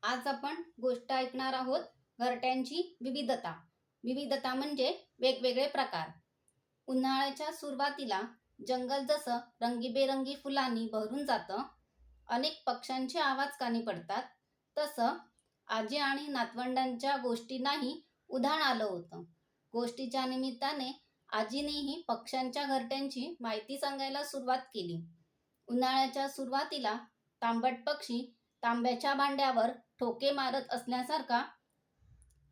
आज आपण गोष्ट ऐकणार आहोत घरट्यांची विविधता. विविधता म्हणजे वेगवेगळे प्रकार. उन्हाळ्याच्या सुरुवातीला जंगल जसं रंगीबेरंगी फुलांनी भरून जातं, अनेक पक्ष्यांचे आवाज कानी पडतात, तसं आजी आणि नातवंडांच्या गोष्टींनाही उधाण आलं होतं. गोष्टीच्या निमित्ताने आजीनेही पक्ष्यांच्या घरट्यांची माहिती सांगायला सुरुवात केली. उन्हाळ्याच्या सुरुवातीला तांबट पक्षी तांब्याच्या भांड्यावर ठोके मारत असल्यासारखा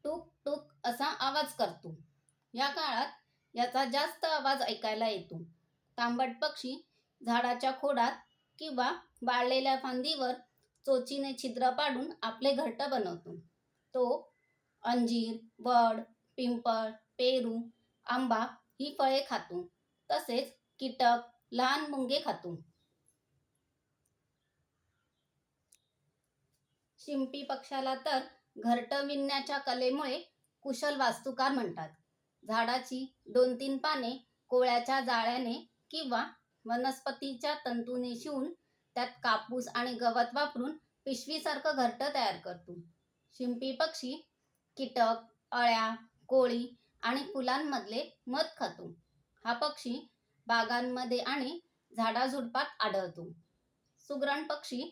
टूक टूक असा आवाज करतो. या काळात याचा जास्त आवाज ऐकायला येतो. तांबट पक्षी झाडाच्या खोडात किंवा वाळलेल्या फांदीवर चोचीने छिद्र पाडून आपले घरट बनवतो. तो अंजीर, वड, पिंपळ, पेरू, आंबा ही फळे खातो. तसेच कीटक, लहान मुंगे खातो. शिंपी पक्षाला तर घरट विणण्याच्या कलेमुळे कुशल वास्तुकार म्हणतात. झाडाची 2-3 पाने कोळ्याच्या जाळ्याने किंवा वनस्पतीच्या तंतूने शिवून त्यात कापूस आणि गवत वापरून पिशवीसारखं घरट तयार करतो. शिंपी पक्षी कीटक, अळ्या, कोळी आणि फुलांमधले मध खातो. हा पक्षी बागांमध्ये आणि झाडाझुडपात आढळतो. सुगरण पक्षी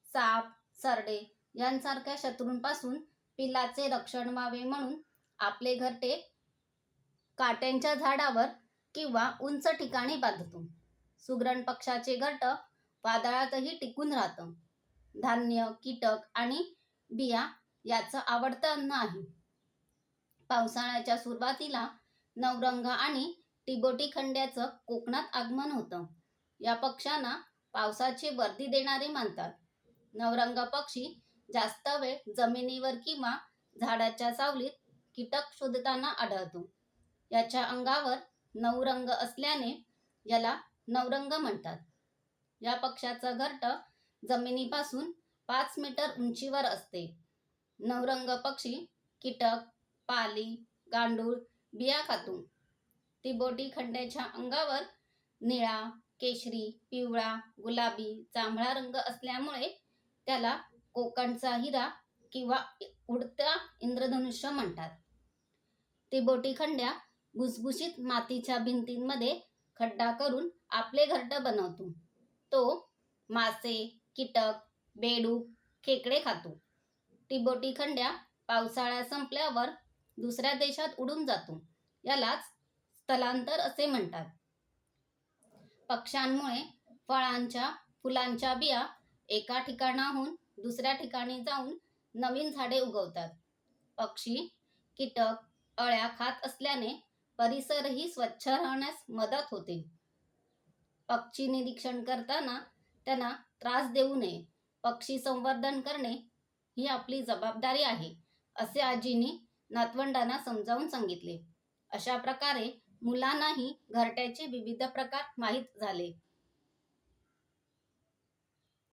साप, सरडे यांसारख्या शत्रूंपासून पिल्लाचे रक्षण व्हावे म्हणून आपले घरटे काट्यांच्या झाडावर किंवा उंच ठिकाणी बांधतो. सुगरण पक्षाचे घरट वादळातही टिकून राहतं. धान्य, कीटक आणि बिया याचं आवडतं अन्न आहे. पावसाळ्याच्या सुरुवातीला नवरंग आणि टिबोटी खंड्याचं कोकणात आगमन होतं. या पक्ष्यांना पावसाची वर्दी देणारे मानतात. नवरंग पक्षी जास्त वेळ जमिनीवर किंवा झाडाच्या सावलीत कीटक शोधताना आढळतो. याच्या अंगावर नवरंग असल्याने याला नवरंग म्हणतात. या पक्ष्याचं घरट जमिनीपासून 5 मीटर उंचीवर असते. नवरंग पक्षी कीटक, पाली, गांडूळ, बिया खातो. तिबोटी खंड्याच्या अंगावर निळा, केशरी, पिवळा, गुलाबी, जांभळा रंग असल्यामुळे त्याला कोकणचा हिरा किंवा उडता इंद्रधनुष्य म्हणतात. तिबोटी खंड्या भुसभुशीत मातीच्या भिंतींमध्ये खड्डा करून आपले घरट बनवतो. तो मासे, कीटक, बेडूक, खेकडे खातो. तिबोटी खंड्या पावसाळा संपल्यावर दुसऱ्या देशात उडून जातो. यालाच स्थलांतर असे म्हणतात. पक्ष्यांमुळे फळांच्या, फुलांच्या बिया एका ठिकाणाहून दुसऱ्या ठिकाणी जाऊन नवीन झाडे उगवतात. पक्षी कीटक, अळ्या खात असल्याने परिसरही स्वच्छ राहण्यास मदत होते. पक्षी निरीक्षण करताना त्यांना त्रास देऊ नये. पक्षी संवर्धन करणे ही आपली जबाबदारी आहे, असे आजींनी नातवंडांना समजावून सांगितले. अशा प्रकारे मुलांनाही घरट्याचे विविध प्रकार माहीत झाले.